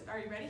Are you ready?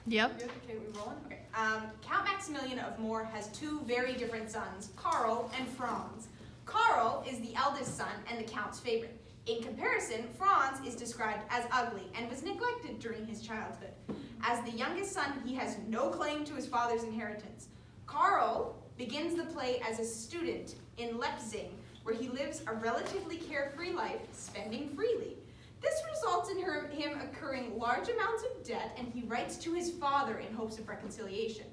Yep. Good? Okay, we rolling? Okay. Count Maximilian of Moor has two very different sons, Karl and Franz. Karl is the eldest son and the Count's favorite. In comparison, Franz is described as ugly and was neglected during his childhood. As the youngest son, he has no claim to his father's inheritance. Karl begins the play as a student in Leipzig, where he lives a relatively carefree life, spending freely. This results in him incurring large amounts of debt, and he writes to his father in hopes of reconciliation.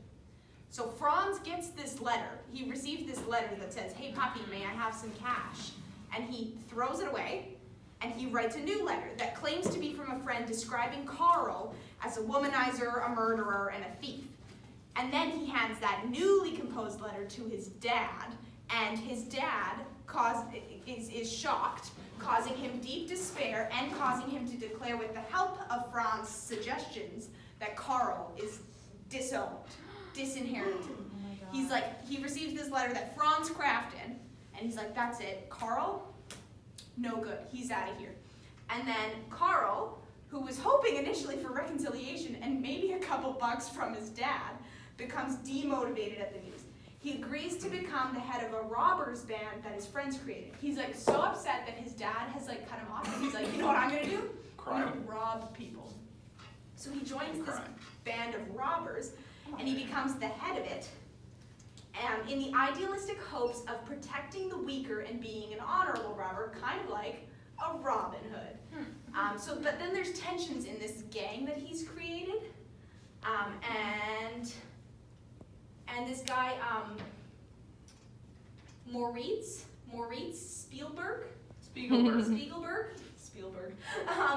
So Franz gets this letter. He receives this letter that says, "Hey, Papi, may I have some cash?" And he throws it away, and he writes a new letter that claims to be from a friend describing Karl as a womanizer, a murderer, and a thief. And then he hands that newly composed letter to his dad, and his dad is shocked, causing him deep despair and causing him to declare with the help of Franz's suggestions that Karl is disowned, disinherited. He's like, he receives this letter that Franz crafted, and he's like, that's it, Karl, no good, he's out of here. And then Karl, who was hoping initially for reconciliation and maybe a couple bucks from his dad, becomes demotivated at the news. He agrees to become the head of a robbers band that his friends created. He's like so upset that his dad has like cut him off, and he's like, you know what I'm gonna do? I'm gonna rob people. So he joins this band of robbers, and he becomes the head of it, in the idealistic hopes of protecting the weaker and being an honorable robber, kind of like a Robin Hood. But then there's tensions in this gang that he's created, and this guy, Moritz Spielberg,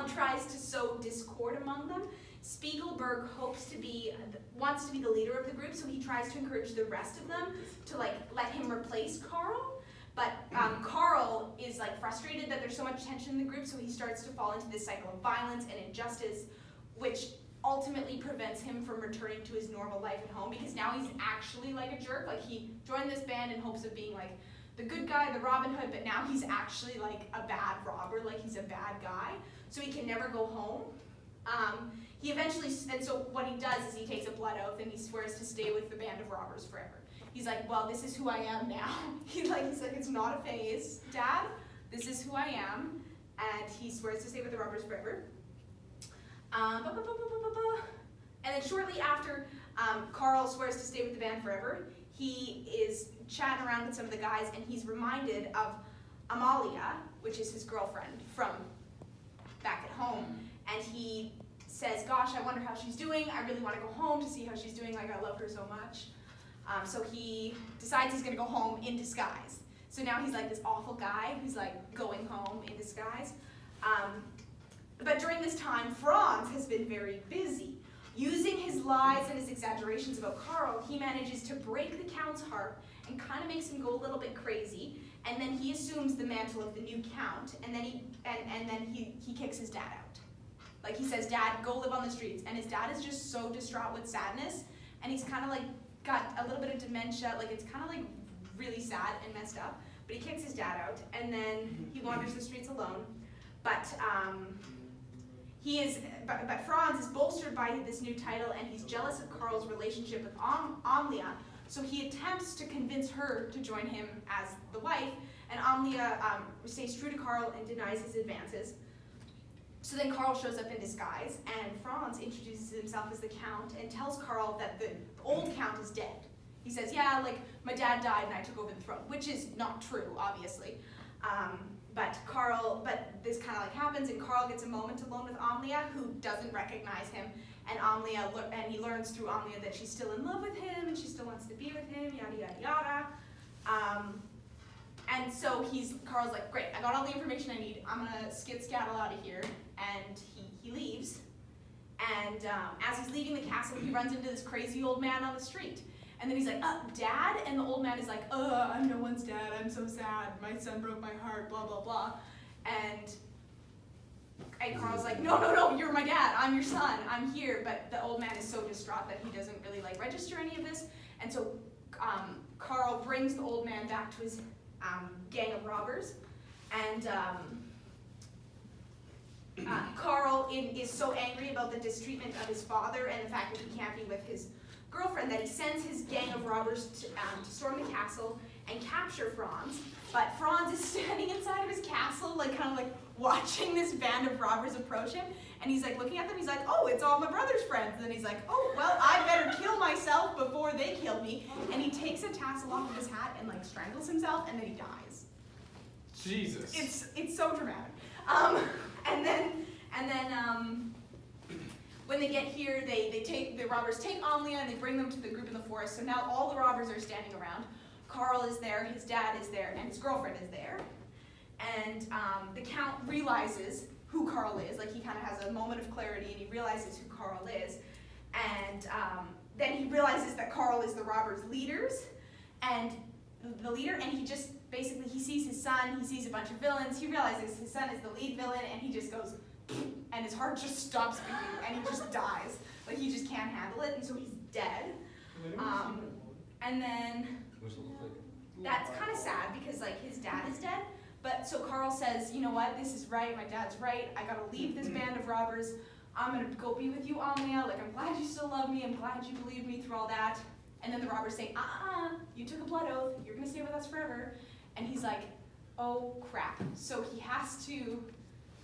tries to sow discord among them. Spielberg wants to be the leader of the group, so he tries to encourage the rest of them to let him replace Karl. But Karl is frustrated that there's so much tension in the group, so he starts to fall into this cycle of violence and injustice, which ultimately prevents him from returning to his normal life at home, because now he's actually a jerk. He joined this band in hopes of being the good guy, the Robin Hood, but now he's actually a bad robber, he's a bad guy, so he can never go home. And so what he does is he takes a blood oath and he swears to stay with the band of robbers forever. He's like, well, this is who I am now. He's like, it's not a phase, Dad. This is who I am, and he swears to stay with the robbers forever. And then shortly after Karl swears to stay with the band forever, he is chatting around with some of the guys, and he's reminded of Amalia, which is his girlfriend from back at home, and he says, gosh, I wonder how she's doing. I really want to go home to see how she's doing. I love her so much. So he decides he's going to go home in disguise. So now he's this awful guy who's going home in disguise. But during this time, Franz has been very busy. Using his lies and his exaggerations about Karl, he manages to break the Count's heart and kind of makes him go a little bit crazy. And then he assumes the mantle of the new Count, and then he kicks his dad out. He says, Dad, go live on the streets. And his dad is just so distraught with sadness, and he's kind of got a little bit of dementia. It's kind of really sad and messed up. But he kicks his dad out, and then he wanders the streets alone. But Franz is bolstered by this new title, and he's jealous of Karl's relationship with Amalia, so he attempts to convince her to join him as the wife, and Amalia stays true to Karl and denies his advances. So then Karl shows up in disguise, and Franz introduces himself as the Count and tells Karl that the old Count is dead. He says, yeah, my dad died and I took over the throne, which is not true, obviously. But this kind of happens, and Karl gets a moment alone with Amalia, who doesn't recognize him, and he learns through Amalia that she's still in love with him, and she still wants to be with him, yada, yada, yada. And so Karl's like, great, I got all the information I need, I'm gonna skedaddle out of here, and he leaves. And as he's leaving the castle, he runs into this crazy old man on the street. And then he's like, Dad? And the old man is like, I'm no one's dad, I'm so sad, my son broke my heart, blah, blah, blah. And Karl's like, no, you're my dad, I'm your son, I'm here. But the old man is so distraught that he doesn't really register any of this. And so Karl brings the old man back to his gang of robbers. And Carl is so angry about the mistreatment of his father and the fact that he can't be with his girlfriend that he sends his gang of robbers to storm the castle and capture Franz. But Franz is standing inside of his castle, like kind of like watching this band of robbers approach him. And he's like looking at them, he's like, oh, it's all my brother's friends. And then he's like, oh, well, I better kill myself before they kill me. And he takes a tassel off of his hat and like strangles himself, and then he dies. Jesus. It's so dramatic. And then when they get here, the robbers take Amelia and they bring them to the group in the forest. So now all the robbers are standing around. Carl is there, his dad is there, and his girlfriend is there. And the Count realizes who Carl is. Like, he kind of has a moment of clarity, and he realizes who Carl is. And then he realizes that Carl is the robbers' leader, and he just basically, he sees his son, he sees a bunch of villains, he realizes his son is the lead villain, and he just goes, and his heart just stops beating, and he just dies. Like, he just can't handle it, and so he's dead. And then that's kind of sad because like his dad is dead. But so Carl says, you know what, this is right, my dad's right, I gotta leave this band of robbers. I'm gonna go be with you, Amelia. Like, I'm glad you still love me, I'm glad you believed me through all that. And then the robbers say, you took a blood oath, you're gonna stay with us forever. And he's like, oh crap. So he has to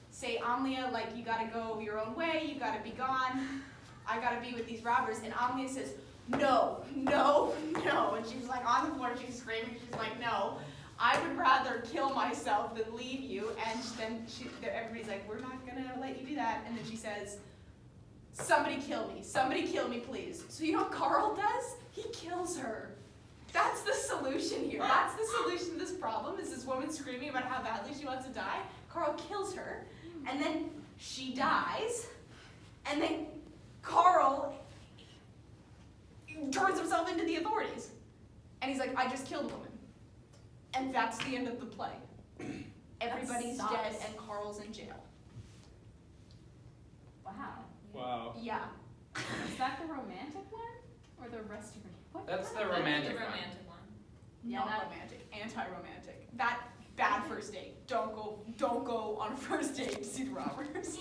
say, Amelia, like, you gotta go your own way, you gotta be gone, I gotta be with these robbers. And Amelia says, no, no, no. And she's like on the floor, she's screaming, she's like, no, I would rather kill myself than leave you. And then everybody's like, we're not gonna let you do that. And then she says, somebody kill me, please. So you know what Carl does? He kills her. That's the solution here. That's the solution to this problem, is this woman screaming about how badly she wants to die. Carl kills her, and then she dies, and then Carl turns himself into the authorities. And he's like, I just killed a woman. And that's the end of the play. Everybody's dead and Carl's in jail. Wow. Wow. Yeah. Is that the romantic one? Or the restoration? That's the romantic one. Yeah, Not romantic, anti-romantic. That bad first date. Don't go on a first date to see the robbers.